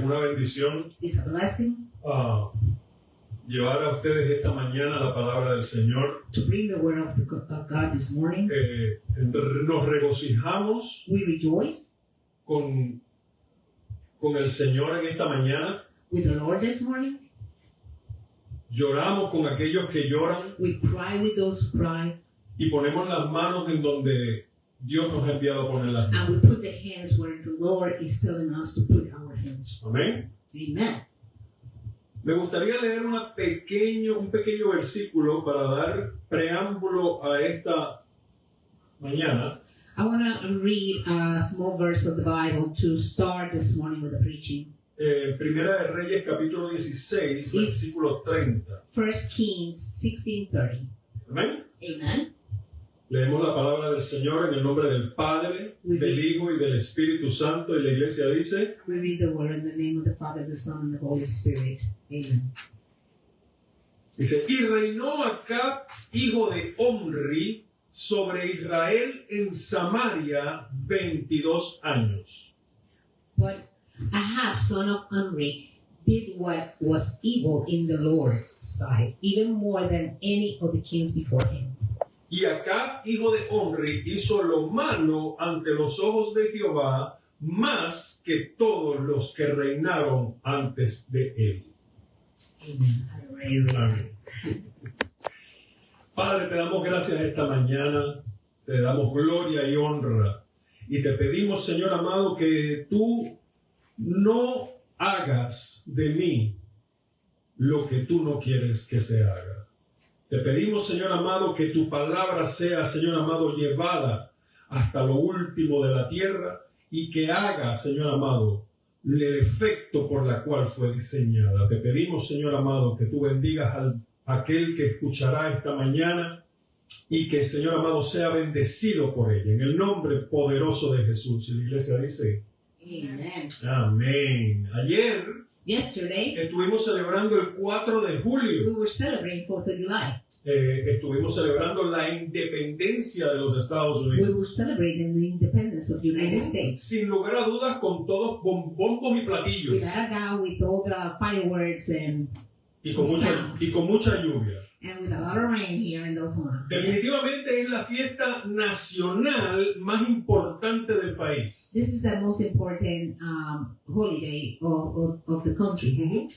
una bendición It's a blessing llevar a ustedes esta mañana la palabra del Señor. to bring the word of God this morning. Nos regocijamos We rejoice con el Señor en esta mañana. with the Lord this morning. Lloramos con aquellos que lloran We cry with those who cry. y ponemos las manos en donde Dios nos ha enviado a poner las manos. And we put the hands where the Lord is telling us to put our hands. Amén. Amen. Me gustaría leer un pequeño versículo para dar preámbulo a esta mañana. I want to read a small verse of the Bible to start this morning with the preaching. Primera de Reyes, capítulo 16, versículo 30. 1 Kings 16:30. Amén. Amen. Leemos la palabra del Señor en el nombre del Padre, del Hijo y del Espíritu Santo. Y la iglesia dice: We read the word in the name of the Father, the Son, and the Holy Spirit. Amen. Dice: y reinó Acab, hijo de Omri, sobre Israel en Samaria 22 años. But Ahab, son of Omri, did what was evil in the Lord's sight, even more than any of the kings before him. Y Acab, hijo de Omri, hizo lo malo ante los ojos de Jehová, más que todos los que reinaron antes de él. Amen. Amén. Padre, te damos gracias esta mañana, te damos gloria y honra, y te pedimos, Señor amado, que tú no hagas de mí lo que tú no quieres que se haga. Te pedimos, Señor amado, que tu palabra sea, Señor amado, llevada hasta lo último de la tierra y que haga, Señor amado, el efecto por la cual fue diseñada. Te pedimos, Señor amado, que tú bendigas a aquel que escuchará esta mañana y que, Señor amado, sea bendecido por ella. En el nombre poderoso de Jesús. Y la iglesia dice: Amen. amén. Ayer Yesterday, estuvimos celebrando el 4 de we julio. were celebrating 4th of July. Estuvimos celebrando la independencia de los Estados We Unidos. were celebrating the independence of the United States. Sin lugar a dudas, con todos bombos y platillos. Without a doubt, with all the fireworks and Y con mucha lluvia. with a lot of rain here in Daytona. Definitivamente es la fiesta nacional más importante del país. This is the most important holiday of the country.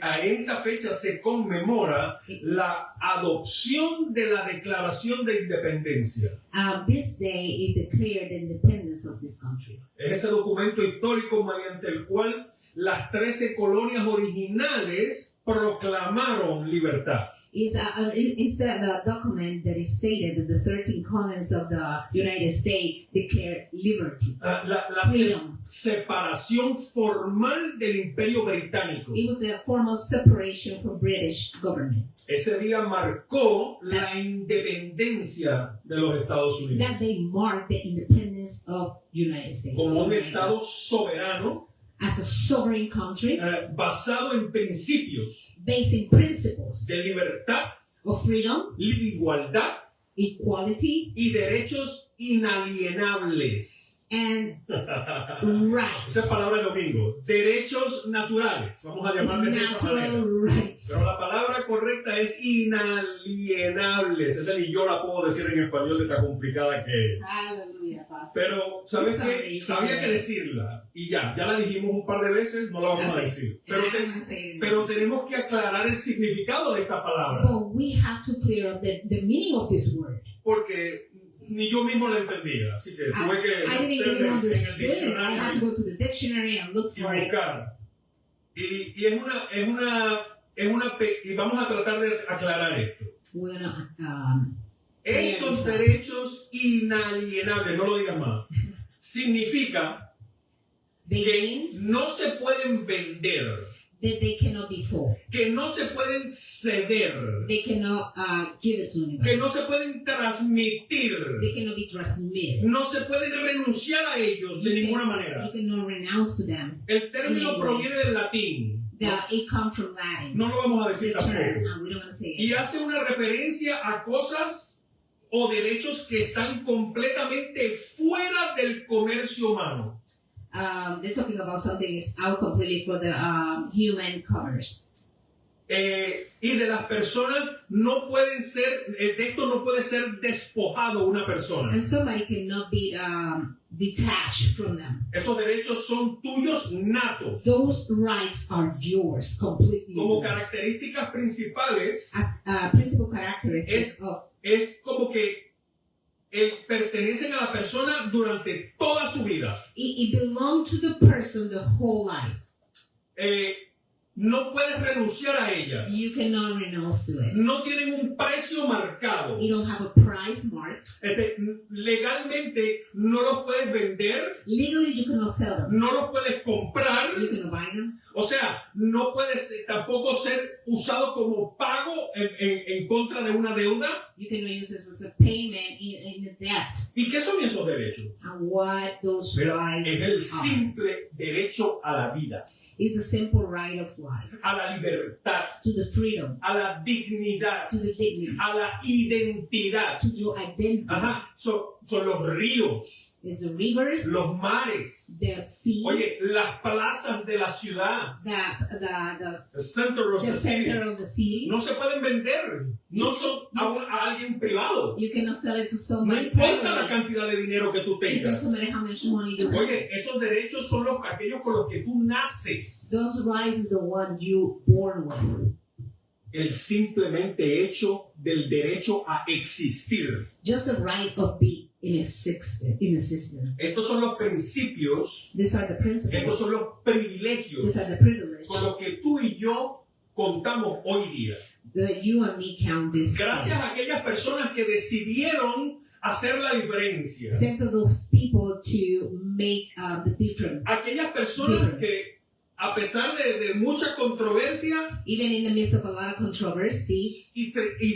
A esta fecha se conmemora la adopción de la Declaración de Independencia. This day is declared the independence of this country. Es ese documento histórico mediante el cual las 13 colonias originales proclamaron libertad. It's the document that is stated that the 13 colonies of the United States declare liberty, La freedom. separación formal del Imperio Británico. It was the formal separation from British government. Ese día marcó la independencia de los Estados Unidos. That they marked the independence of United States. Como un Estado soberano, as a sovereign country, basado en principios based in principles de libertad, of freedom, igualdad equality, y derechos inalienables. and rights. Esa es palabra de domingo. Derechos naturales. Vamos a llamarle de esa manera. Natural rights. Pero la palabra correcta es inalienables. Esa ni yo la puedo decir en español de tan complicada que es. Hallelujah, Pastor. Pero, ¿sabes qué? Había que decirla. Y ya la dijimos un par de veces, no la vamos a decir. Pero tenemos que aclarar el significado de esta palabra. But we have to clear up the meaning of this word. Porque ni yo mismo la entendía. Así que tuve que I didn't even en el understand it. I diccionario had to go to the dictionary and look y for it. buscar. Y y vamos a tratar de aclarar esto. We're gonna, Esos derechos inalienables, no lo digas más, significa que no se pueden vender, that they cannot be sold. que no se pueden ceder, They cannot give it to anybody. que no se pueden transmitir, They cannot be transmitted. no se pueden renunciar a ellos de ninguna manera. You cannot renounce to them. El término proviene del latín. It comes from Latin. No lo vamos a decir The term, tampoco. and we don't want to say it. Y hace una referencia a cosas o derechos que están completamente fuera del comercio humano. they're talking about something is out completely for the human commerce. Y de las personas no pueden ser, de esto no puede ser despojado una persona. And somebody cannot be detached from them. Esos derechos son tuyos natos. Those rights are yours, completely Como yours. características principales, As principal characteristics es como que pertenecen a la persona durante toda su vida. it belongs to the person the whole life. No puedes renunciar a ellas. You cannot renounce to it. No tienen un precio marcado. You don't have a price mark. Legalmente no los puedes vender, Legally, you cannot sell them. no los puedes comprar. You cannot buy them. O sea, no puedes tampoco ser usado como pago en contra de una deuda. You cannot use this as a payment in a debt. ¿Y qué son esos derechos? And what those Mira, rights es el are. simple derecho a la vida, It's the simple right of life, a la libertad, to the freedom, a la dignidad, to the dignity, a la identidad. to your identity. Ajá, son los ríos, It's the rivers, los mares, the sea, oye, las plazas de la ciudad, the the center of the center cities, of the city. no se pueden vender, no son a alguien privado. You cannot sell it to No somebody importa la privately. cantidad de dinero que tú It tengas. doesn't matter how much money you have. Oye, esos derechos son aquellos con los que tú naces. Those rights is the one you born with. El simplemente hecho del derecho a existir. Just the right of being in existence. Estos son los principios, These are the estos principles. son los privilegios These are the privileges con los que tú y yo contamos hoy día. that you and me count this. Gracias a aquellas personas que decidieron hacer la diferencia. Thanks to those people to make the difference. Aquellas personas que, a pesar de mucha controversia, Even in the midst of a lot of controversy, y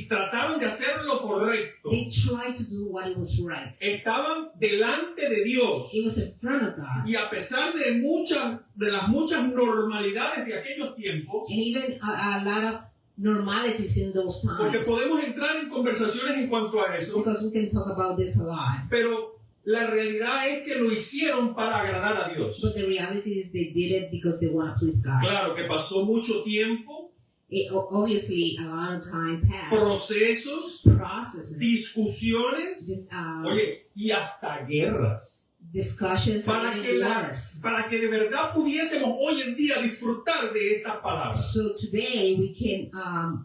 trataron de hacer lo correcto, they tried to do what was right. estaban delante de Dios. It was in front of God. Y a pesar de las muchas normalidades de aquellos tiempos, And even a lot of normalities in those porque times. podemos entrar en conversaciones en cuanto a eso, Because we can talk about this a lot. pero la realidad es que lo hicieron para agradar a Dios. But the reality is they did it because they want to please God. Claro que pasó mucho tiempo, Obviously, a lot of time passed. procesos, Processes, discusiones, oye, y hasta guerras, discussions, para and que, wars. para que de verdad pudiésemos hoy en día disfrutar de estas palabras, So today we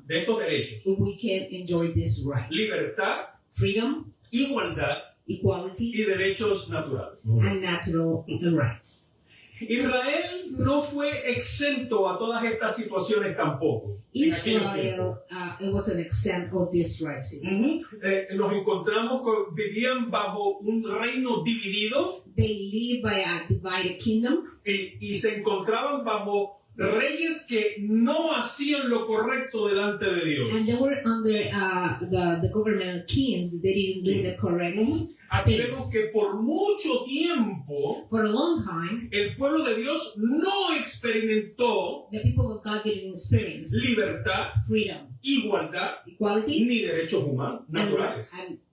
de estos derechos. can enjoy this right. Libertad, Freedom, igualdad equality, y derechos naturales. and natural rights. Israel no fue exento a todas estas situaciones tampoco. en aquellos tiempos. Israel, it was an exempt of these rights. Nos encontramos vivían bajo un reino dividido They live by a divided kingdom, y se encontraban bajo reyes que no hacían lo correcto delante de Dios. and they were under the government of kings. They didn't do the correct. Aquí vemos que por mucho tiempo For a long time, el pueblo de Dios no experimentó the people of God didn't experience libertad, freedom, igualdad equality, ni derechos humanos naturales.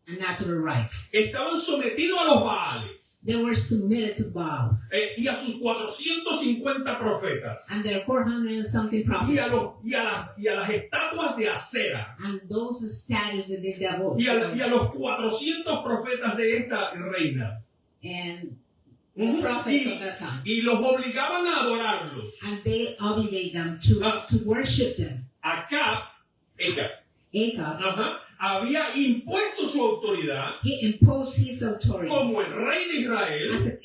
and natural rights. Estaban sometidos a los Baales They were submitted to Baals y a sus 450 profetas and their 400 and something y prophets a las estatuas de acera and those statues that they developed y a los 400 profetas de esta reina. and the prophets of that time. Y los obligaban a adorarlos. And they obligate them to worship them. Acab, Ahab, ajá, había impuesto su autoridad he imposed his authority como el rey de Israel, as the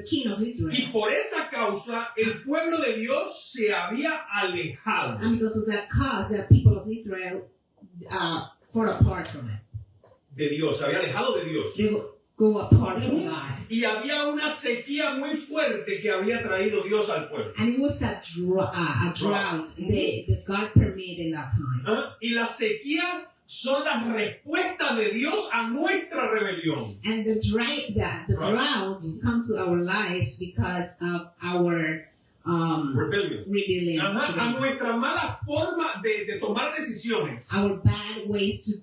king of y Israel. por esa causa el pueblo de Dios se había alejado And because of that cause, the people of Israel fought apart from it. de Dios, se había alejado de Dios. They would go apart from God. Y había una sequía muy fuerte que había traído Dios al pueblo. And it was a drought that God permitted in that time. ¿Ah? Y las sequías son las respuestas de Dios a nuestra rebelión. And the droughts come to our lives because of our rebellion. Ajá, a nuestra mala forma de tomar decisiones. Our bad ways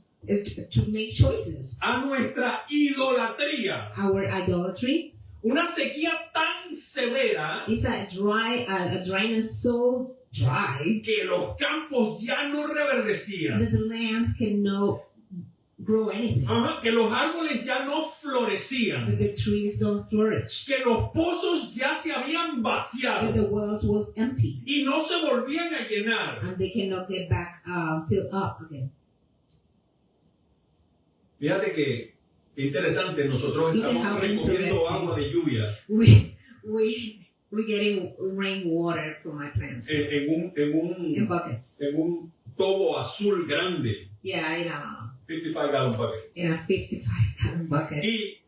to make choices. A nuestra idolatría. Our idolatry. una sequía tan severa It's a dryness so dry que los campos ya no reverdecían. that the lands cannot grow anything. Que los árboles ya no That florecían. the trees don't flourish. Que los pozos ya se habían That vaciado the wells was empty. y no se volvían a llenar. And they cannot get back filled up again. Fíjate que interesante, nosotros Look at estamos how recogiendo interesting. agua de lluvia We're getting rainwater from my plants en in buckets. un tobo azul grande, Yeah, 55 gallon bucket. in a 55-gallon bucket.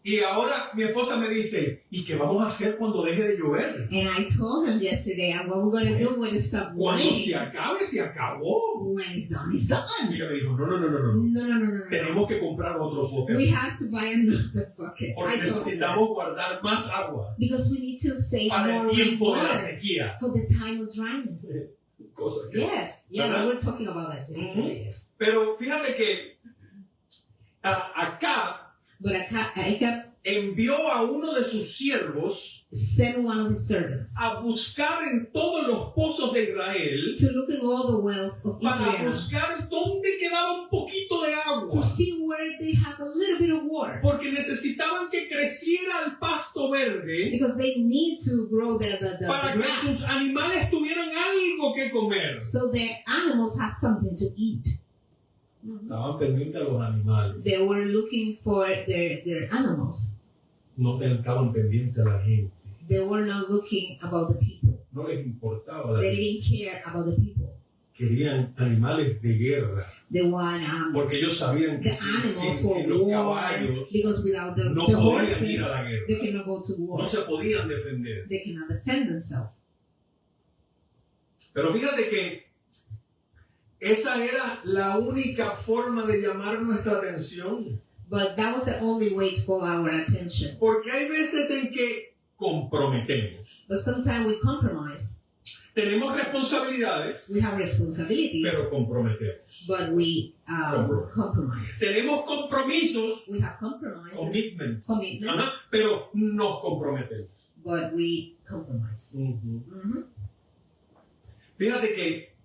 Y ahora mi esposa me dice, ¿y qué vamos a hacer cuando deje de llover? And I told him yesterday, what we're going to do when it stops Cuando raining. se acabe, se acabó. When it's done, it's Y done. ella me dijo, no. No. Tenemos que comprar otro We bucket. have to buy another bucket. Porque I told him that. necesitamos guardar más agua Because we need to save para more el tiempo de la rainwater sequía. for the time of dryness. Cosa que- Yes, yeah, ¿Verdad? we were talking about that yesterday. Yes. Pero fíjate que acá But Acab envió a uno de sus siervos sent one of his servants a buscar en todos los pozos de Israel to look in all the wells of para Israel buscar dónde quedaba un poquito de agua. to see where they have a little bit of water. Porque necesitaban que creciera el pasto verde Because they need to grow the para que sus grass animales tuvieran algo que comer. so their animals have something to eat. Estaban pendientes a los animales, They were looking for their animals. no estaban pendientes a la gente. They were not looking about the people. No les importaba la They gente. didn't care about the people. Querían animales de guerra. They want Porque ellos sabían que the animals si for los war. caballos Because without the no podían horses, ir a la they guerra, cannot go to war. no se podían defender. They cannot defend themselves. Pero fíjate que esa era la única forma de llamar nuestra atención. But that was the only way to call our attention. Porque hay veces en que comprometemos. But sometimes we compromise. Tenemos responsabilidades, We have responsibilities, pero comprometemos. but we compromise. Tenemos compromisos, We have compromises, commitments, commitments, pero nos comprometemos. but we compromise. Fíjate que,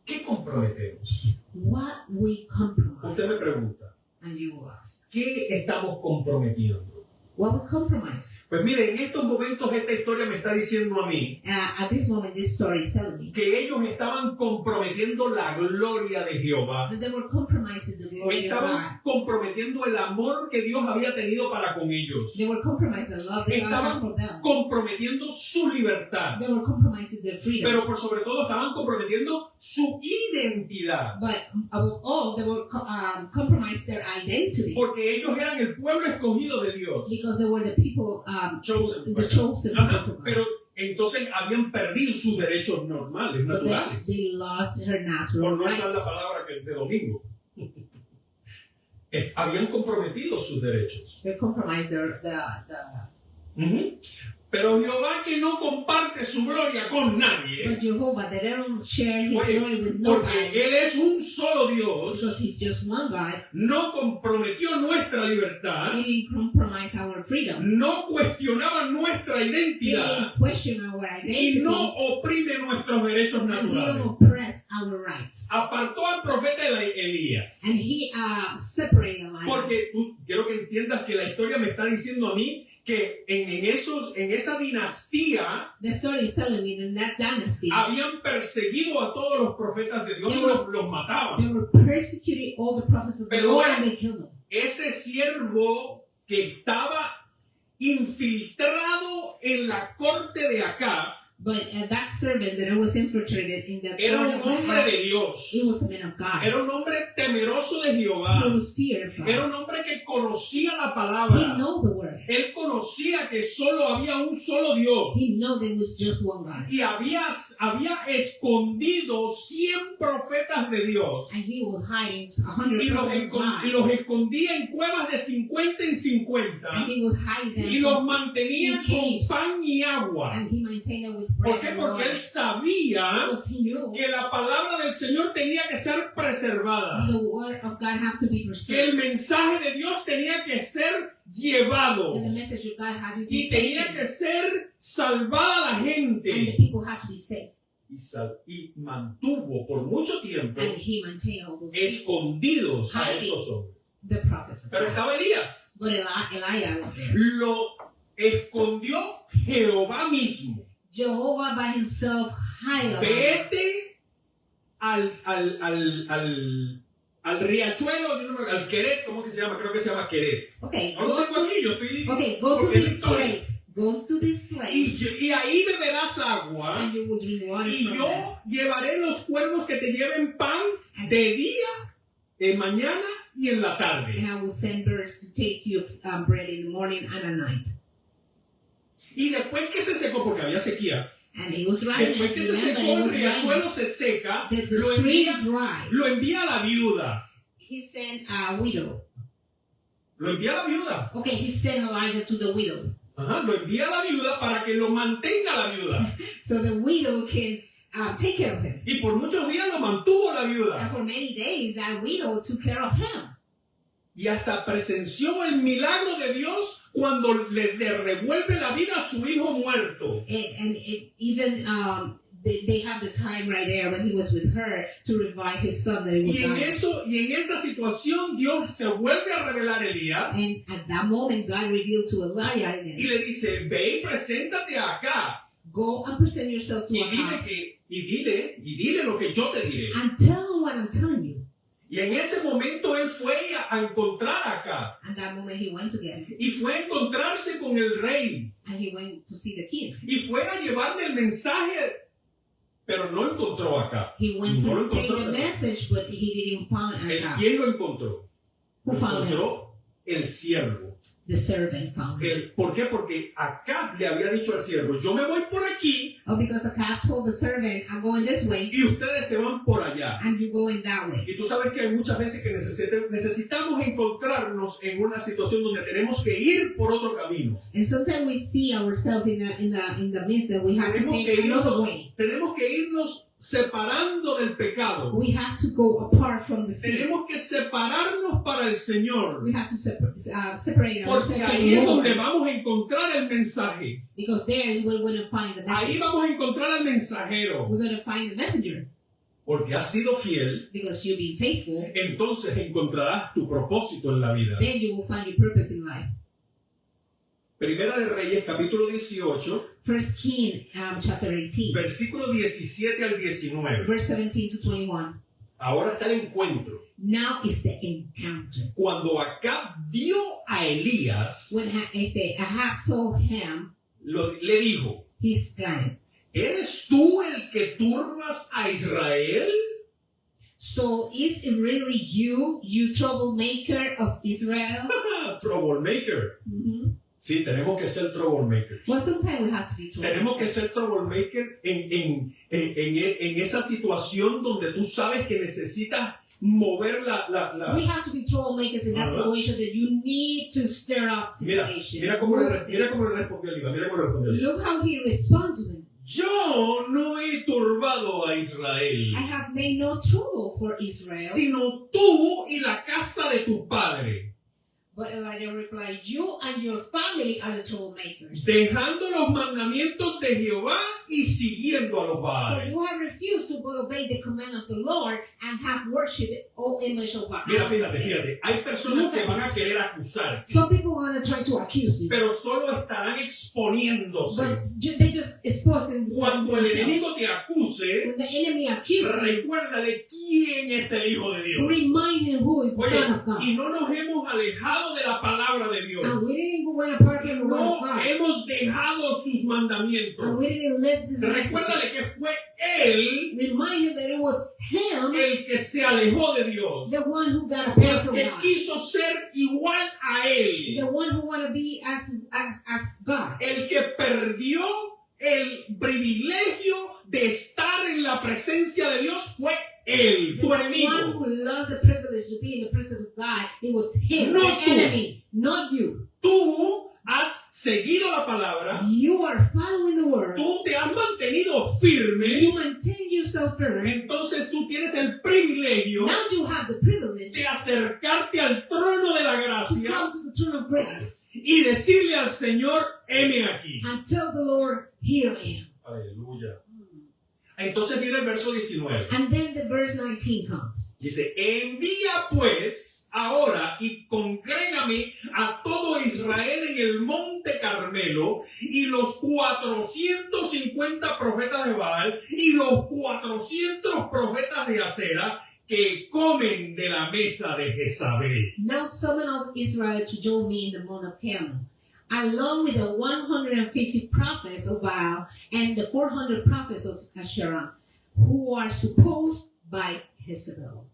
¿qué comprometemos? What we Usted me compromise, pregunta, and you will ask, ¿qué estamos comprometiendo? what we compromise? Pues mire, en estos momentos esta historia me está diciendo a mí At this moment, this story is telling me que ellos estaban comprometiendo la gloria de Jehová. that they were compromising the glory of God. Estaban comprometiendo el amor que Dios había tenido para con ellos. They were compromising the love that God had for them. Comprometiendo su libertad. They were compromising their freedom. Pero por sobre todo estaban comprometiendo su identidad. But above all, they were compromising their identity Porque ellos eran el pueblo escogido de Dios. because they were the people, Chosen. the chosen Ajá, people of God. pero entonces habían perdido sus derechos normales, But naturales. they lost her Por natural no usar la rights. palabra que de domingo. Habían comprometido sus derechos. They compromised Ujú. Pero Jehová, que no comparte su gloria con nadie, but Jehovah, that they don't share his Oye, glory with porque nobody Él es un solo Dios, because he's just one God. no comprometió nuestra libertad, He didn't compromise our freedom. no cuestionaba nuestra He identidad didn't question our y identity. no oprime nuestros derechos And he naturales. don't oppress our rights. Apartó al profeta Elías. And he separated Elijah. Porque quiero que entiendas que la historia me está diciendo a mí que en esa dinastía The story is telling me that in that dynasty, habían perseguido a todos los profetas de Dios y los mataban. they were persecuting all the prophets of the Pero Lord and they killed them. Ese siervo que estaba infiltrado en la corte de Acab But that servant that was infiltrated in the era court un of hombre Ahab, de Dios, he was a man of God. era un hombre temeroso de He Jehová, was feared of God. era un hombre que conocía la He palabra, know the word. él conocía que solo había un solo Dios. He know there was just one God. Y había escondido 100 profetas de Dios. And he was hiding 100 Y prophets of God. los escondía en cuevas de 50 en 50. And he would hide them. Y los mantenía in con caves. pan y agua. And he maintained them with ¿Por bread qué? and Porque water. él sabía Because he knew que la palabra del Señor tenía que ser preservada. the word of God have to be Que el preserved. mensaje de Dios tenía que ser llevado And the message of God had to y be tenía taken. que ser salvada la And the gente. people had to be saved. Y mantuvo por mucho tiempo And he maintained all those people, escondidos a hiding estos hombres. the prophets. Pero estaba Elías. But Elijah was there. Lo escondió Jehová mismo. Jehovah by himself hid Elijah. Vete al riachuelo, al Queret, ¿cómo que se llama? Creo que se llama Queret. Okay, No lo tengo aquí, yo estoy... go to porque this estoy- place. Go to this place. Y ahí beberás agua. And you will drink water Y from yo there. llevaré los cuernos que te lleven pan de día, en mañana y en la tarde. And I will send birds to take you bread in the morning and at night. Y después que se secó, porque había sequía, And it was right. después que se secó el riachuelo se seca, The lo stream envía, dry. lo envía a la viuda. He sent a widow. Lo envía a la viuda. Okay, he sent Elijah to the widow. Ajá, lo envía a la viuda para que lo mantenga la viuda. So the widow can take care of him. Y por muchos días lo mantuvo la And viuda. for many days, that widow took care of him. Y hasta presenció el milagro de Dios cuando le revuelve la vida a su hijo muerto. And even they have the time right there when he was with her to revive his son that he was dying. Y en esa situación Dios se vuelve a revelar a Elías And at that moment, God revealed to Elijah again, y le dice, ve y preséntate acá go and present yourself to y Ahab dile lo que yo te diré. and tell him what I'm telling you. Y en ese momento él fue a encontrar acá At that moment, he went to get him. y fue a encontrarse con el rey And he went to see the king. y fue a llevarle el mensaje, pero no encontró acá. He went No lo to take encontró the acá. message, but he didn't find Ahab. ¿Quién lo encontró? Who Lo found him? encontró el siervo. The servant found him. ¿Por qué? Porque Acab le había dicho al siervo, yo me voy por aquí Oh, because Ahab told the servant, I'm going this way, y ustedes se van por allá. and you going that way. Y tú sabes que hay muchas veces que necesitamos encontrarnos en una situación donde tenemos que ir por otro camino. And sometimes we see ourselves in the midst that we have to take another way. Tenemos que irnos separando del pecado. We have to go apart from the sin. Tenemos que separarnos para el Señor. We have to separate ourselves Porque from ahí the es donde Lord, vamos a encontrar el mensaje. because there is where we're going to find the Ahí message. vamos a encontrar al mensajero. We're going to find the messenger, Porque has sido fiel, because you've been faithful. entonces encontrarás tu propósito en la vida. Then you will find your purpose in life. Primera de Reyes, capítulo 18, First King, chapter 18, versículo 17 al 19. verse 17 to 21. Ahora está el encuentro. Now is the encounter. Cuando Acab vio a Elías, When Ahab saw him, le dijo, he said, ¿eres tú el que turbas a Israel? so is it really you troublemaker of Israel? Troublemaker. Mhm. Sí, tenemos que ser troublemaker. Well, sometimes we have to be Tenemos que troublemakers. ser troublemaker en esa situación donde tú sabes que necesitas mover We have to be troublemakers in that Ajá. situation that you need to stir up Mira, situation. mira cómo Most le things. respondió Elías. Mira cómo le respondió Elías. Look how he responds to him. Yo no he turbado a Israel, I have made no trouble for Israel. sino tú y la casa de tu padre, But Elijah replied, you and your family are the troublemakers. dejando los mandamientos de Jehová y siguiendo a los For Baales. you have refused to obey the command of the Lord and have worshipped all image of God. Mira, fíjate, hay personas que van a querer acusarte, Some people want to try to accuse you, pero solo estarán exponiéndose. but they just exposing Cuando el themselves. enemigo te acuse, When the enemy accuses you, recuérdale quién es el Hijo de Dios. remind him who is the Oye, Son of God. y no nos hemos alejado de la palabra de Dios. And we didn't go went apart from the word No of God. hemos dejado sus And mandamientos. we didn't live this Recuérdale message. que fue Él Remind him that it was him, el que se alejó de Dios. the one who got apart El from que God. quiso ser igual a The Él. one who want to be as God. El que perdió el privilegio de estar en la presencia de Dios fue Él, The tu one enemigo. who loves the privilege to be in the presence of God, it was him, No the tú. enemy, not you. Tú has seguido la palabra. You are following the word. Tú te has mantenido firme You maintain yourself yourself first. entonces tú tienes el privilegio Now you have the privilege de acercarte al trono de la to gracia come to the throne of grace y decirle al Señor, heme aquí. and tell the Lord, here I am. Aleluya. Entonces viene el verso 19. And then the verse 19 comes. Dice, envía pues ahora y congrégame a todo Israel en el monte Carmelo y los 450 profetas de Baal y los 400 profetas de Acera que comen de la mesa de Jezabel. Now summon of Israel to join me in the Mount of Carmel, along with the 150 prophets of Baal and the 400 prophets of Asherah, who are supposed by Jezebel.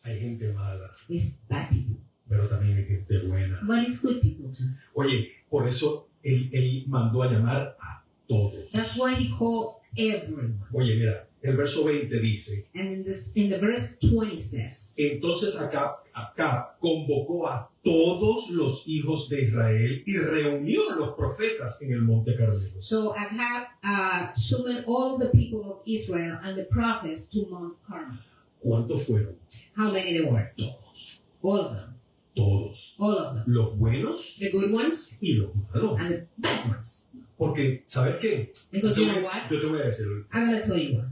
Hay gente mala, It's bad people, pero también hay gente buena. but it's good people too. Oye, por eso él mandó a llamar a todos. That's why he called everyone. Oye, mira, el verso 20 dice, And in the verse 20 says, entonces acá convocó a todos los hijos de Israel y reunió a los profetas en el monte Carmelo. so Ahab summoned all the people of Israel and the prophets to Mount Carmel. ¿Cuántos fueron? How many there were? Todos. All of them. Todos. All of them. Los buenos The good ones y los malos. and the bad ones. Porque, ¿sabes qué? Because you know what? Yo te voy a decir, I'm going to tell you what.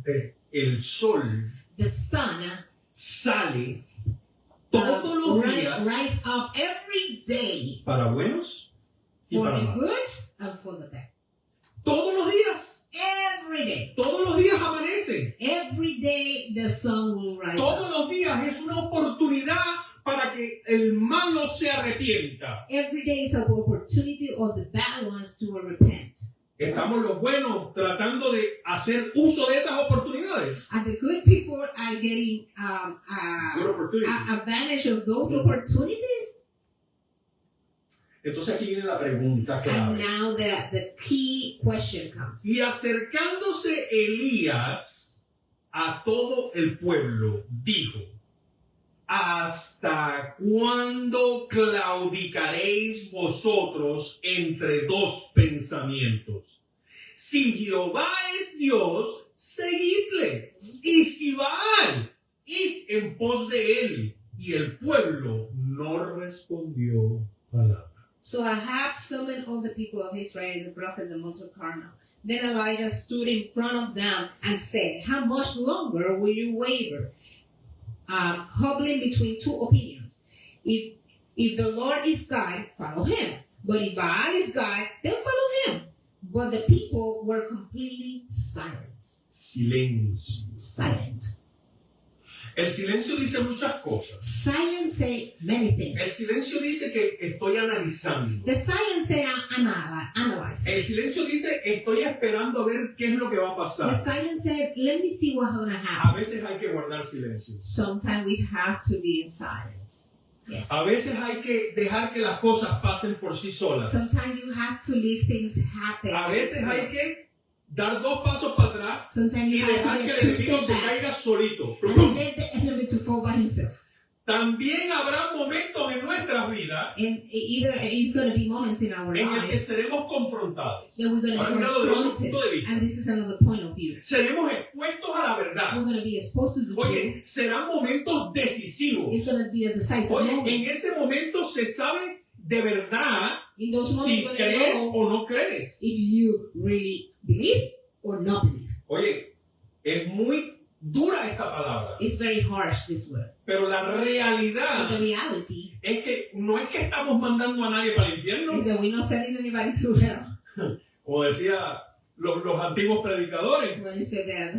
el sol The sun sale todos los días rise up every day para buenos y for para the malos. good and for the bad. Todos los días. Every day. Todos los días amanece. Every day the sun will rise Todos up. los días es una oportunidad para que el malo se arrepienta. Every day is an opportunity of the bad ones to repent. Estamos los buenos tratando de hacer uso de esas oportunidades. And the good people are getting Good opportunity. advantage of those opportunities. Entonces aquí viene la pregunta And clave. now the key question comes. Y acercándose Elías a todo el pueblo, dijo, ¿hasta cuándo claudicaréis vosotros entre dos pensamientos? Si Jehová es Dios, seguidle. Y si Baal, id en pos de él. Y el pueblo no respondió palabra. So Ahab summoned all the people of Israel and brought them the Mount of Carmel. Then Elijah stood in front of them and said, how much longer will you waver? Hobbling between two opinions. If the Lord is God, follow him. But if Baal is God, then follow him. But the people were completely silent. Silencio. Silent. El silencio dice muchas cosas. Silence say many things. El silencio dice que estoy analizando. The silence say analyze. El silencio dice estoy esperando a ver qué es lo que va a The pasar. silence said, let me see what's going to A happen. veces hay que guardar silencio. Sometimes we have to be in silence. Yes. A veces hay que dejar que las cosas pasen por sí solas. Sometimes you have to leave things happen. A veces hay que dar dos pasos para atrás Sometimes y you have dejar to que get el two enemigo steps se back caiga solito. and let the enemy to fall by himself. También habrá momentos en nuestras vidas And either it's going to be moments in our en el que lives seremos confrontados. that we're going to Ahora be mirado desde otro confronted. punto de vista. And this is another point of view. Seremos expuestos a la verdad. We're going to be exposed to the truth. Oye, serán momentos decisivos. It's going to be a decisive Oye, moment. en ese momento se sabe de verdad In those si moments, you're going to crees know o no crees. if you really believe or not believe. Oye, es muy dura esta palabra, It's very harsh, this word. pero la realidad But the reality es que no es que estamos mandando a nadie para el infierno, is that we're not sending anybody to hell. como decía los antiguos predicadores. When you say that,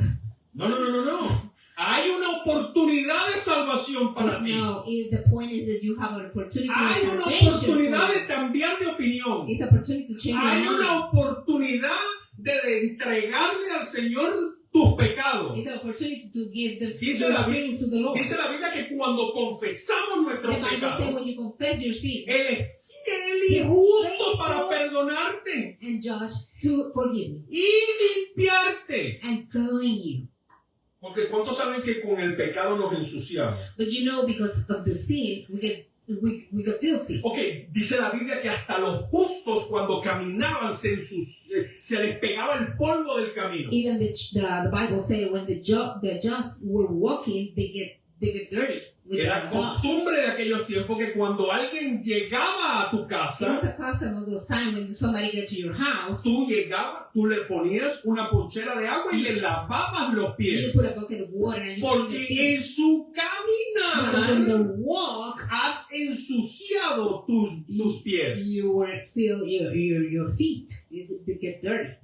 No. Hay una oportunidad de salvación para ti. no, the point is that you have an opportunity of Hay una salvation. oportunidad for de you. cambiar de opinión. It's an opportunity to change Hay your una mind. oportunidad de entregarle al Señor tus pecados. It's an opportunity to give the Dice your la sins to the Lord. Dice la Biblia que cuando confesamos The nuestros Bible says pecados, when you confess your sin Él es fiel y justo para perdonarte and judge to forgive you y limpiarte. and clean you. Porque ¿cuántos saben que con el pecado nos ensuciamos? But you know, because of the sin, we got filthy. Ok, dice la Biblia que hasta los justos cuando caminaban se les pegaba el polvo del camino. Even the Bible says when the just were walking, they get dirty. With Era the dust. costumbre de aquellos tiempos que cuando alguien llegaba a tu It was casa, a custom of those times when somebody gets to your house, tú llegabas, tú le ponías una ponchera de agua y le lavabas los you pies. put a bucket of water and you clean Porque your feet. en su Because in caminar the walk, has ensuciado tus pies. you will feel your feet. They get dirty.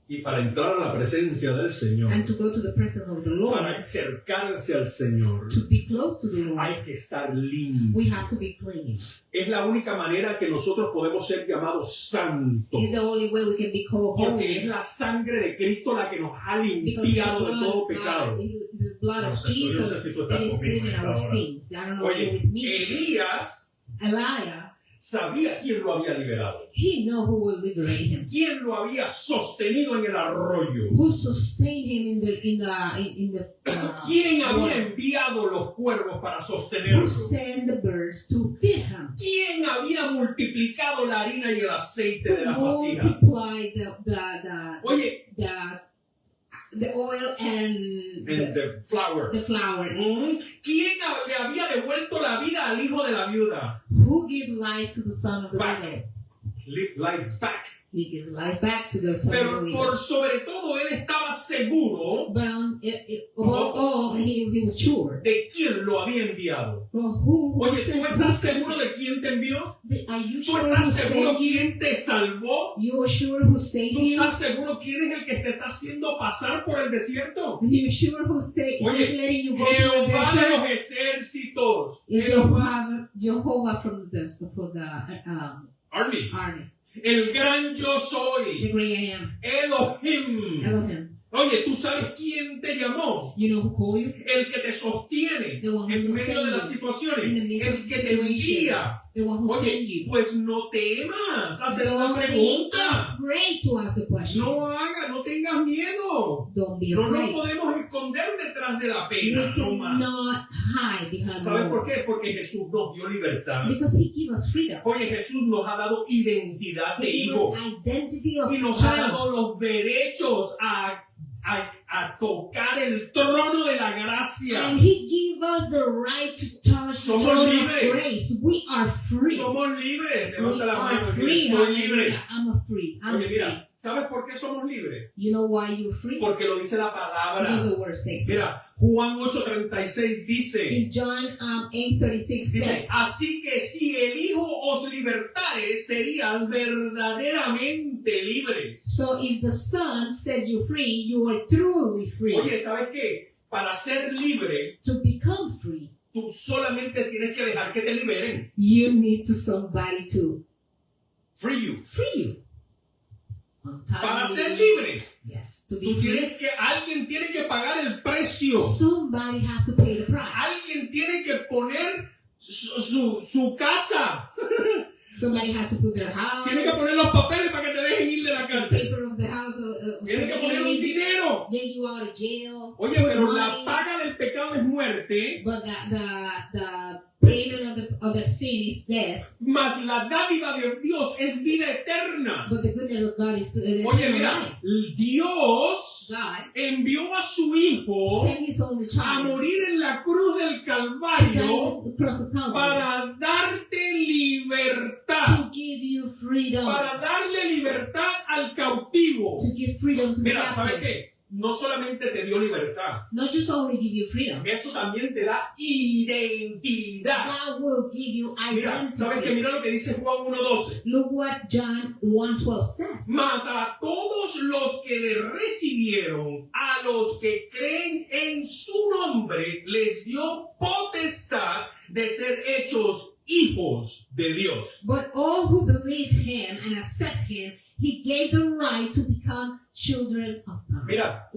Y para entrar a la presencia del Señor, And to go to the presence of the para Lord, acercarse al Señor, to be close to the Lord, hay que estar limpio. we have to be clean. Es la única manera que nosotros podemos ser llamados santos. It's the only way we can be called Porque es holy. la sangre de Cristo la que nos ha Because the limpiado de blood todo of pecado. God, the blood No of sé, yo no sé Jesus si tú that estás is conmigo cleaning en our esta hora. sins. I don't know if you're Oye, with me. Elías Elijah, sabía quién lo había liberado. he know who will liberate him. Quién lo había sostenido en el arroyo. Who sustained him in the ¿Quién había water? enviado los cuervos para Who sostenerlo? sent the birds to feed him? ¿Quién había multiplicado la harina y el aceite de las Who vasijas? multiplied Oye, the oil and the flour. the flour? ¿Quién le había devuelto la vida al hijo de la viuda? Who give life to the son of the Back. widow? Life back. He give life back to the son of the Pero widow. por sobre todo él estaba seguro But he was sure. de quién lo había enviado. Well, who Oye, ¿tú sent- estás who sent seguro de quién te envió? him? Are you ¿Tú sure who estás seguro saved you? quién te salvó? You are sure who saved ¿Tú you? estás seguro quién es el que te está haciendo pasar por el desierto? You sure who stay? Oye, Who's letting you go to the Jehová de desert? los ejércitos. It's Jehová. Jehovah from the Army. army. El gran yo The soy. great I am. Elohim. Elohim. Oye, ¿tú sabes quién te llamó? You know who called you? El que te sostiene The one who en medio de las sustains situaciones. in the midst El of que te envía. situations. The one who sent Oye, you. pues no temas hacer una Don't be pregunta. afraid to ask the question. No tengas miedo. Don't be No nos afraid. podemos esconder detrás de la We pena, no más. cannot hide behind the ¿Sabes por Lord. qué? Porque Jesús nos dio libertad. Because He gives us freedom. Oye, Jesús nos ha dado identidad de He gives hijo us identity of y nos ha child. dado los derechos a tocar el trono de la gracia. And He gave us the right to touch the Somos throne libres. of grace. We are free. Somos libres. We Levanta la are mano y free. dice, soy libre. I'm free. I'm Oye, free. mira, ¿sabes por qué somos libres? You know why you're free? Porque lo dice la Because palabra. the word says so. Mira, Juan 8:36 dice, In John 8:36 dice, says, así que si el Hijo os libertare, serías verdaderamente libres. so if the Son set you free, you are truly free. Oye, ¿sabes qué? Para ser libre, To become free, tú solamente tienes que dejar que te liberen. you need to somebody to Free you. free you. Untie Para you. ser libre, Yes, to be tú free. tienes que, alguien tiene que pagar el precio. Somebody have to pay the price. Alguien tiene que poner su casa. Somebody had to put their house, Tiene que poner los papeles para que te dejen ir de la the cárcel. paper of the house, Tiene que poner un dinero. get you out of jail. Oye, pero money. la paga del pecado es muerte, But the payment of the sin is death. mas la dádiva de Dios es vida eterna. But the goodness of God is Oye, eternal mira, life. Dios God envió a su Hijo sent His only a child morir en la cruz del to Calvario die across the Calvary para darte libertad, to give you freedom, para darle libertad al cautivo. to give freedom to the Mira, ¿sabes captives. qué? No solamente te dio libertad, Not just only give you freedom, eso también te da identidad. God will give you Mira, ¿sabes qué? identity. Mira lo que dice Juan 1:12. Look what John 1:12 says. Mas a todos los que le recibieron, a los que creen en su nombre, les dio potestad de ser hechos hijos de Dios. But all who believe Him and accept Him, He gave the right to become children of God. Mira,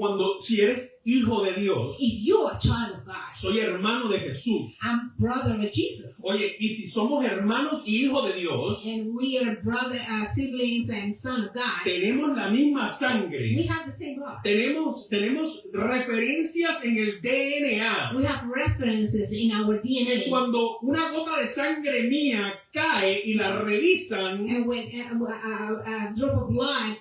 si eres hijo de Dios, If you are a child of God, soy hermano de Jesús. I'm brother of Jesus. Oye, y si somos hermanos y hijos de Dios, And we are brother, siblings and son of God. tenemos la misma We sangre. have the same blood. Tenemos referencias en el DNA. We have references in our Que DNA. cuando una gota de sangre mía cae y la revisan And when a drop of blood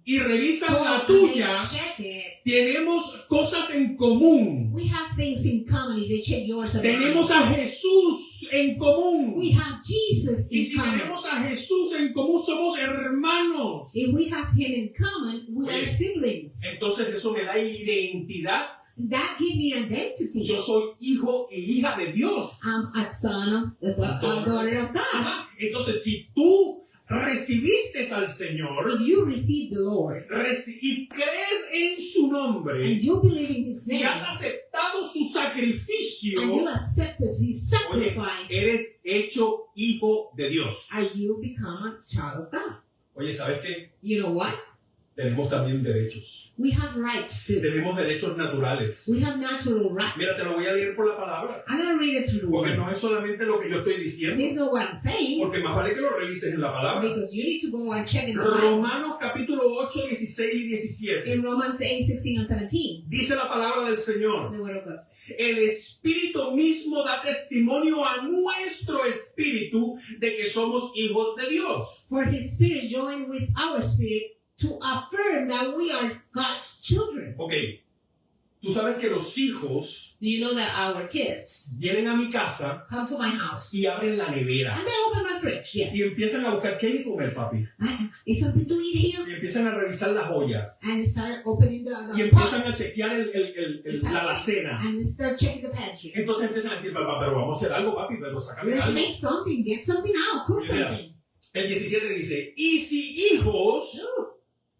y revisan la falls, they tuya, check it. tenemos cosas en común. We have things in common if they check yours and mine. Tenemos a Jesús en común. We have Jesus Y in si common. tenemos a Jesús en común, somos hermanos. If we have Him in common, we are Oye, siblings. Entonces eso me da identidad. That gives me identity. Yo soy hijo e hija de Dios. I'm a son of a daughter of God. Ajá. Entonces, si tú recibiste al Señor If you receive the Lord y crees en su nombre and you believe in His y name has aceptado su sacrificio, and you accept His oye, sacrifice, eres hecho hijo de Dios. are you become a child of God? Oye, ¿sabes qué? You know what? Tenemos también derechos. We have rights too. Tenemos derechos naturales. We have natural rights. Mira, te lo voy a leer por la palabra. I'm going to read it through the Porque word. no es solamente lo que yo estoy diciendo. It's not what I'm saying, Porque más vale que lo revises en la palabra. because you need to go and check in the Bible. Romanos capítulo 8, 16 y 17. In Romans 8, 16 and 17, Dice la palabra del Señor. the word of God says, El Espíritu mismo da testimonio a nuestro espíritu de que somos hijos de Dios. for His Spirit joined with our spirit to affirm that we are God's children. Ok, tú sabes que los hijos Do you know that our kids vienen a mi casa come to my house y abren la nevera and they open my fridge? Yes. y empiezan a buscar qué hay que comer, papi. Is something to eat here? Y empiezan a revisar la joya And start opening y the empiezan a pots chequear la alacena. and start checking the pantry. Entonces empiezan a decir, papá, pero vamos a hacer algo, papi, pero sácame Let's algo. make something, get something out, cook Yeah. something. El 17 dice, y si hijos, No.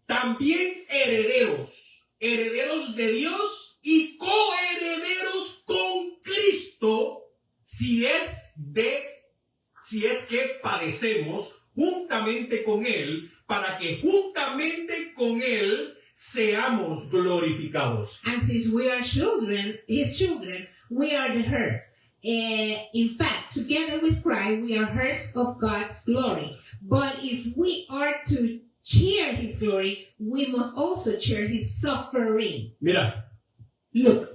también herederos de Dios y coherederos con Cristo, si es que padecemos juntamente con Él, para que juntamente con Él seamos glorificados. And since we are children, His children, we are the heirs. In fact, together with Christ, we are heirs of God's glory. But if we are to share His glory, we must also share His suffering. Mira, Look,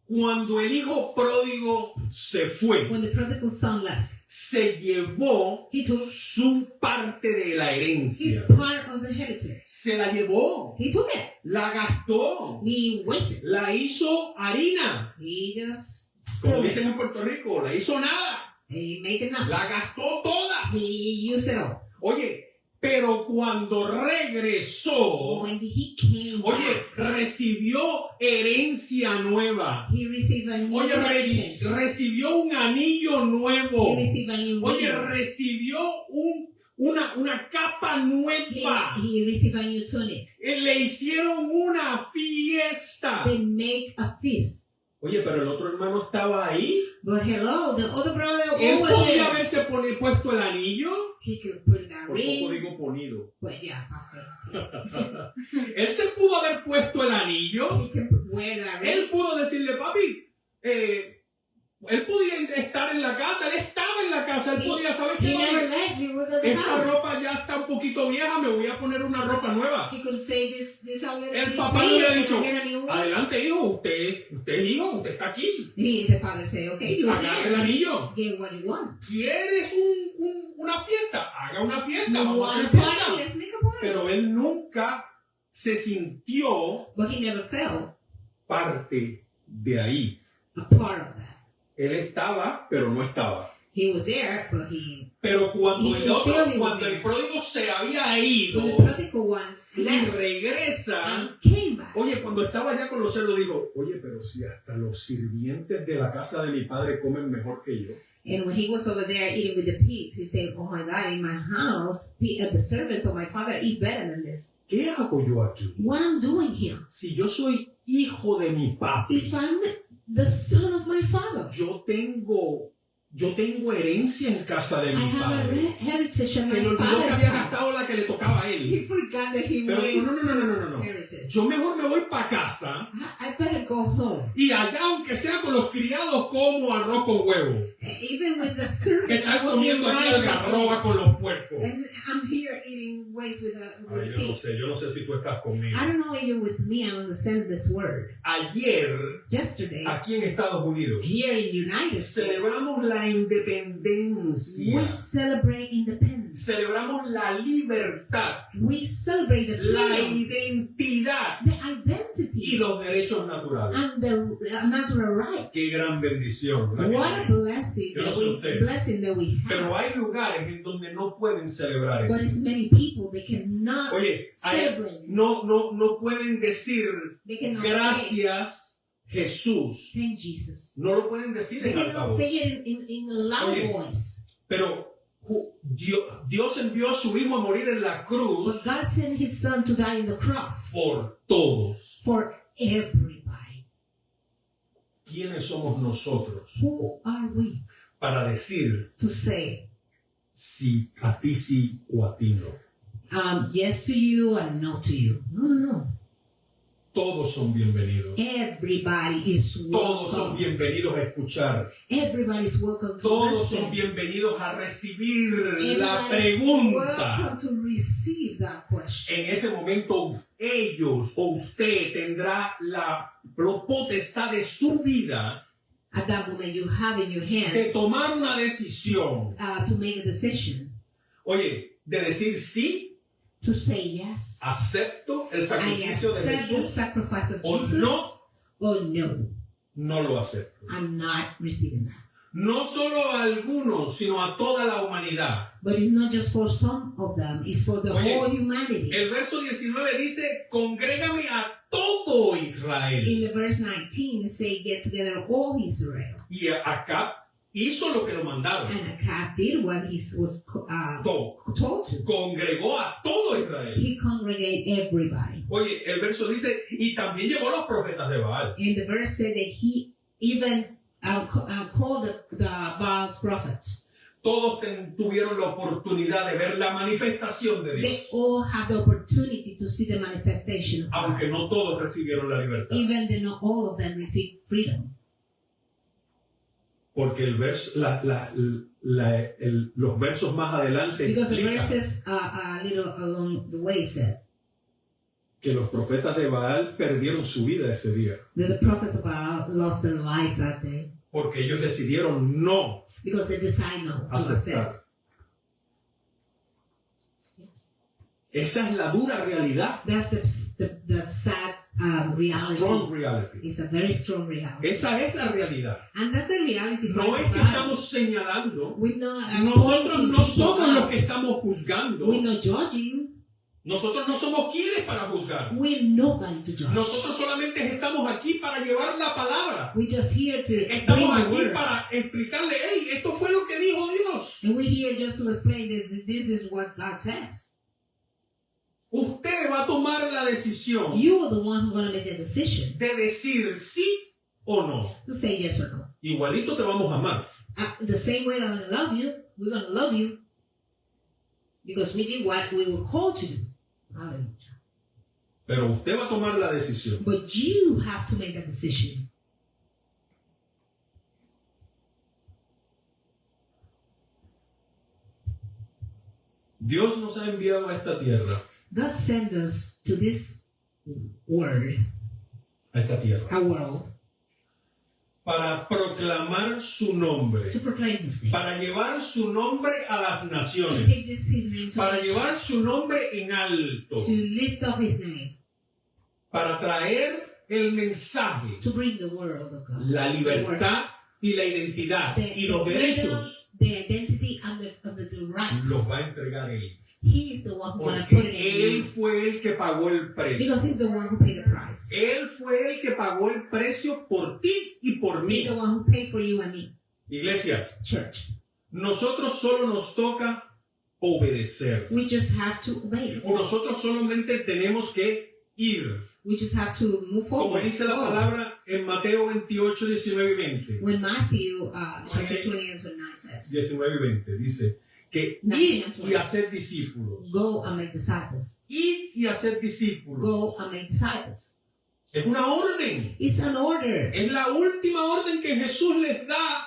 cuando el hijo pródigo se fue, when the prodigal son left, se llevó he took su parte de la his herencia. part of the heritage. Se la llevó, He took it. la gastó, He wasted. la hizo harina. He just Como spilled dicen it. en Puerto Rico, la hizo nada, He made it up. la gastó toda. He used it all. Oye, pero cuando regresó, When he came oye, back, recibió herencia nueva. he received a new Oye, heritage. recibió un anillo nuevo. He received a new Oye, ring. recibió una capa nueva. He received a new tunic. Le hicieron una fiesta. They make a feast. Oye, pero el otro hermano estaba ahí. But hello, the other brother Él was podía there. haberse puesto el anillo. He could put that Por poco ring. digo ponido. But yeah, Pastor. Él se pudo haber puesto el anillo. He could wear that ring. Él pudo decirle, papi, él podía estar en la casa. Él estaba en la casa. Él podía saber He que never left. He was at the esta house. ropa ya está un poquito vieja. Me voy a poner una ropa nueva. He could say this a little El bit papá le había faded, dicho, get a new one. adelante hijo, usted es hijo, usted está aquí. The father say, okay, you're Agarre el here. anillo. Get what you want. ¿Quieres una fiesta? Haga una fiesta. You Vamos a want hacer a party? fiesta. Let's make a party. Pero él nunca se sintió But he never felt parte de ahí. a part of that. Él estaba, pero no estaba. He was there, but he. Pero cuando He el otro, felt he was cuando el there. pródigo se había ido When the prodigal one y left regresa, and came back, oye, cuando estaba allá con los cerdos dijo, oye, pero si hasta los sirvientes de la casa de mi padre comen mejor que yo. and when he was over there eating with the pigs, he said, "Oh my God, in my house, the servants of my father eat better than this. ¿Qué hago yo aquí? What I'm doing here? Si yo soy hijo de mi papi, If I'm the son of my father, yo tengo herencia en casa de I mi have a padre. heritage in Se le my olvidó que father's había house." gastado la que le tocaba a He él. forgot that he Pero wastes no. heritage. Yo mejor me voy para casa I better go home. y allá, aunque sea con los criados, como arroz con huevo. Even with the Que servant, I están will eat comiendo aquí rice algarroba and con los puercos. eggs. And I'm here eating waste with Ay, pigs. yo no sé si tú estás conmigo. I don't know if you're with me. I understand this word. Ayer, Yesterday, aquí en Estados Unidos, here in United States, celebramos la we independencia. celebrate independence. Celebramos la libertad, We celebrate the la freedom, identidad the y identity, los derechos naturales. and the natural rights. Qué gran bendición. la que What a tenemos. blessing Yo no that sé usted. blessing that we have. Pero hay lugares en donde no pueden celebrar But esto. it's many people they cannot Oye, celebrate. no pueden decir They cannot say gracias Jesús. thank Jesus. No lo pueden decir They en cannot altavoz. say it in a loud Oye, voice. Pero Dios envió a su Hijo a morir en la But cruz God sent His Son to die on the cross por todos. for everybody. ¿Quiénes somos nosotros Who are we para decir to say si a ti sí o a ti no? yes to you and no to you? No. Todos son bienvenidos. Everybody is Todos son welcome. bienvenidos a escuchar. Everybody is welcome to Todos son listen. bienvenidos a recibir la Everybody is pregunta. welcome to receive that question. En ese momento ellos o usted tendrá la potestad de su vida At that moment, you have in your de hands tomar una decisión. to make a decision, Oye, de decir sí, to say yes. acepto el I sacrificio de accept the Jesús sacrifice of o Jesus, no, or no, no lo acepto. I'm not receiving that. No solo a algunos, sino a toda la humanidad. But it's not just for some of them, it's for the Oye, whole humanity. El verso 19 dice, congrégame a todo In Israel. the verse 19, it say, get together all Israel. Y Acab hizo lo que lo mandaron. And Acab did what he was told to. Congregó a todo Israel. He congregated everybody. Oye, el verso dice, y también llevó a los profetas de Baal. And the verse said that he even called the Baal prophets. Todos tuvieron la oportunidad de ver la manifestación de They Dios, all have the opportunity to see the manifestation of God. aunque no todos recibieron la libertad. Even though not all of them received freedom. Porque el verso, los versos más adelante Because the explican verses a little along the way said que los profetas de Baal perdieron su vida ese día, that the prophets of Baal lost their life that day porque ellos decidieron no because they decided not to aceptar. accept. Esa es la dura realidad. That's the sad reality. Strong reality. It's a very strong reality. Esa es la realidad. And that's the reality. No for es que everybody. estamos señalando. We're not Nosotros pointing no people somos los out. que estamos juzgando. We're not judging. Nosotros no somos quienes para juzgar. We're nobody to judge. Nosotros solamente estamos aquí para llevar la palabra. We're just here to bring Estamos the aquí word. para explicarle, hey, esto fue lo que dijo Dios. And we're here just to explain that this is what God says. Usted va a tomar la decisión You are the one who's going to make the decision de decir sí o no. to say yes or no. Igualito te vamos a amar. The same way I'm going to love you, we're going to love you because we did what we were called to do. Hallelujah. Pero usted va a tomar la decisión. But you have to make that decision. Dios nos ha enviado a esta tierra, God sent us to this world, a world, para proclamar su nombre, to proclaim His name, para llevar su nombre a las to naciones, take His name to para nations, llevar su nombre en alto, to lift up His name, para traer el mensaje, to bring the world of God, la libertad y la identidad y los derechos the identity and the rights. los va a entregar Él. He is the one who's going to put it Porque in Él you. fue el que pagó el precio. Because He's the one who paid the price. Él fue el que pagó el precio por ti y por mí. He's the one who paid for you and me. Iglesia, Church. nosotros solo nos toca obedecer. We just have to obey. O nosotros solamente tenemos que ir. We just have to move Como forward. dice la palabra en Mateo 28, 19 y 20. When Matthew chapter 20 and 29 says, 19 y 20 dice que id y hacer discípulos. go and make disciples. Id y haced discípulos. Go and make disciples. Es una orden. It's an order. Es la última orden que Jesús les da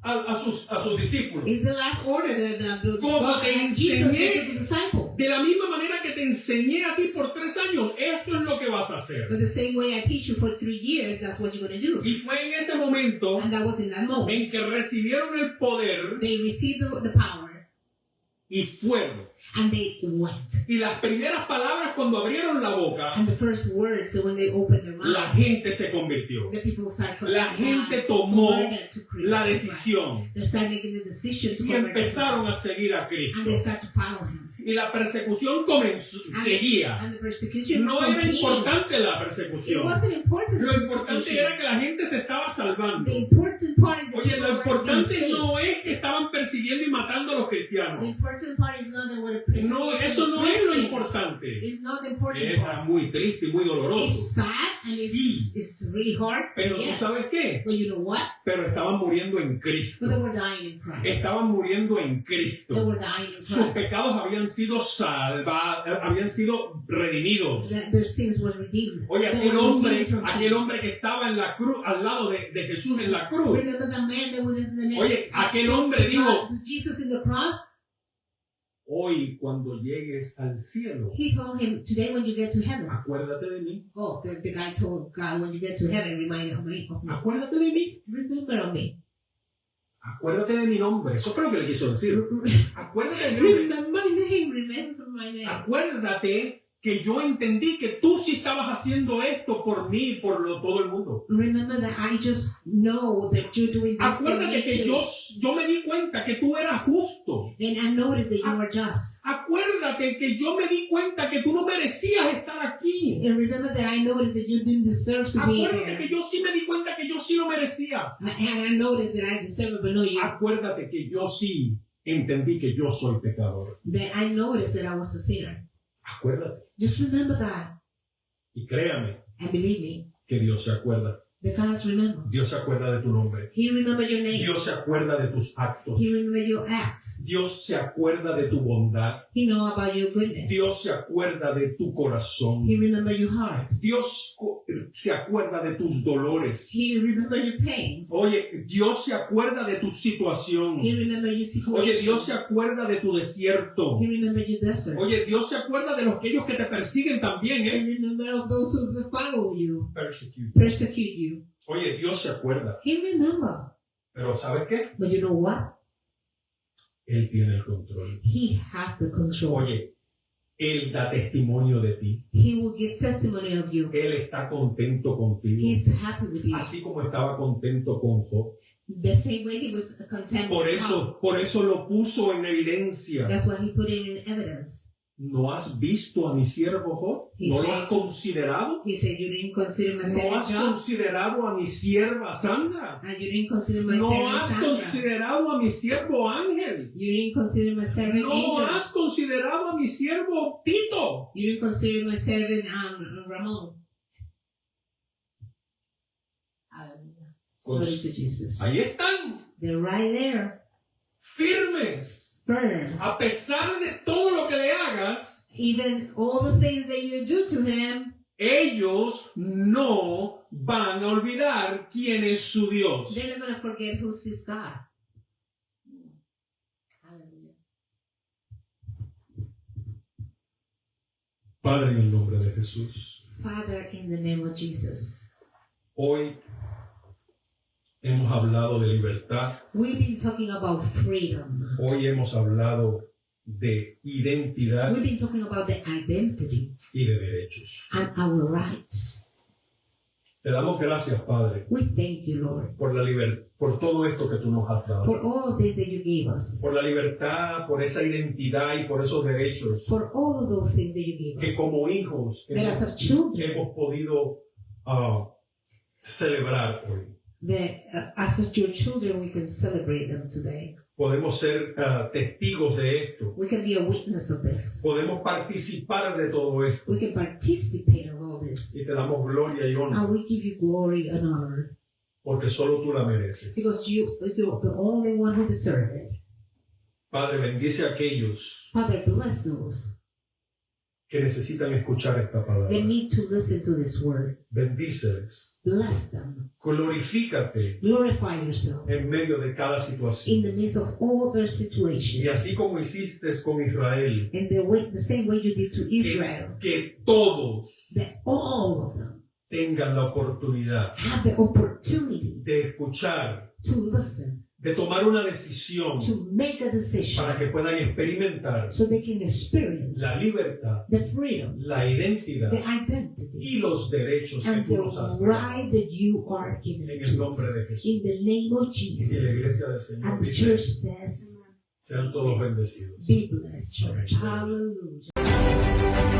a sus discípulos. It's the last order that the Como God te and Jesus enseñé. gave to the disciple. De la misma manera que te enseñé a ti por 3 años, eso es lo que vas a hacer. But the same way I teach you for 3 years, that's what you're going to do. Y fue en ese momento And that was in that moment. en que recibieron el poder They received the power y fueron. and they went. Y las primeras palabras cuando abrieron la boca, And the first words, so when they opened their la mouth, gente se convirtió. the people started La gente tomó converted to Christ. la decisión They started making the decision to y convert to empezaron a Christ. seguir a And they Cristo. started to follow him. Y la persecución comenzó, seguía. And the persecution No era continued. importante la It persecución. wasn't important. Lo the importante persecution. era que la gente se estaba salvando. The important part is that Oye, people lo were importante being saved. no es que estaban persiguiendo y matando a los The cristianos. important part is not that we're No, eso no es lo importante. It's not the important Era part. muy triste y muy doloroso. It's sad and Sí. it's really hard. Pero tú Yes. sabes qué? But you know what? Pero estaban muriendo en But they Cristo. were dying in Christ. Estaban muriendo en They Cristo. were dying in Sus Christ. pecados habían sido salvados, habían sido redimidos. Their sins were redeemed. Oye, They were redeemed from aquel sin. hombre que estaba en la cruz, al lado de Jesús en la cruz. Remember the man that was in the next Oye, aquel hombre dijo, Jesus in the cross? hoy cuando llegues al cielo, He told him, today when you get to heaven, acuérdate de mí. oh, the guy told God, when you get to heaven, remind me of me. Acuérdate de mí. Remember of me. Acuérdate de mi nombre. Eso fue lo que le quiso decir. Acuérdate de mi nombre. Remember my name, remember my name. Acuérdate que yo entendí que tú sí estabas haciendo esto por mí y por todo el mundo. Remember that I just know that you're doing this for me Acuérdate que too. yo me di cuenta que tú eras justo. And I noticed that you were just. Acuérdate que yo me di cuenta que tú no merecías estar aquí. And remember that I noticed that you didn't deserve to be Acuérdate que there. yo sí me di cuenta que yo sí lo merecía. And I noticed that I deserve it, but no, you. Acuérdate que yo sí entendí que yo soy pecador. That I noticed that I was a sinner. Acuérdate. Just remember that. Y créame And believe me, que Dios se acuerda. the God remember. Dios se acuerda de tu nombre. He remember your name. Dios se acuerda de tus actos. He remember your acts. Dios se acuerda de tu bondad. He know about your goodness. Dios se acuerda de tu corazón. He remember your heart. Dios se acuerda de tus dolores. He remember your pains. Oye, Dios se acuerda de tu situación. He remember your situation. Oye, Dios se acuerda de tu desierto. He remember your desert. Oye, Dios se acuerda de aquellos que te persiguen también, He remember of those who follow you, persecute you. Oye, Dios se acuerda. He remember. Pero ¿sabes qué? But you know what? Él tiene el control. He have the control. Oye, Él da testimonio de ti. He will give testimony of you. Él está contento contigo. He's happy with you. Así como estaba contento con Job. The same way he was content Por with Job. eso lo puso en evidencia. That's why he put it in evidence. ¿No has visto a mi siervo Job? ¿No lo has considerado? He said, you didn't consider my ¿No servant has Job, considerado a mi sierva Sandra? and you didn't consider my ¿No servant has Sandra. considerado a mi siervo Ángel? You didn't consider my servant ¿No Angel. has considerado a mi siervo Tito? You didn't consider my servant Ramon. Hallelujah. Glory to Jesus. Ahí están, They're right there, firmes. firm. A pesar de todo lo que le hagas, Even all the things that you do to him, ellos no van a olvidar quién es su Dios. they're not going to forget who's his God. Hallelujah. Padre, en el nombre de Jesús, Father, in the name of Jesus, hoy hemos hablado de libertad, we've been talking about freedom. hoy hemos hablado de identidad We've been talking about the identity y de derechos. and our rights. Te damos gracias, Padre, We thank you, Lord, por por todo esto que tú nos has dado. for all this that you gave us, Por la libertad, por esa identidad y por esos derechos for all of those things that you gave que us, como hijos that as our children, hemos podido celebrar hoy. that as your children, we can celebrate them today. Podemos ser testigos de esto. We can be a witness of this. Podemos participar de todo esto. We can participate in all this. Y te damos gloria y honra And we give you glory and honor porque solo tú la mereces. because you're the only one who deserves it. Padre, bendice a aquellos Father, bless those que necesitan escuchar esta palabra. They need to listen to this word. Bendíceles. Bless them. Glorifícate Glorify yourself en medio de cada in situación. the midst of all their Y situations. así como hiciste con Israel, In the same way you did to Israel, que todos that all of them tengan la oportunidad have the opportunity de escuchar, to listen, de tomar una decisión to make a decision, para que puedan experimentar so they can experience la libertad, the freedom, la identidad the identity, y los derechos que and tú the nos has right dado. that you are given En el to nombre us. de Jesús. In the name of Y la Jesus. iglesia del Señor And the dice, church says, sean todos bendecidos. be blessed, church. Amén. Hallelujah.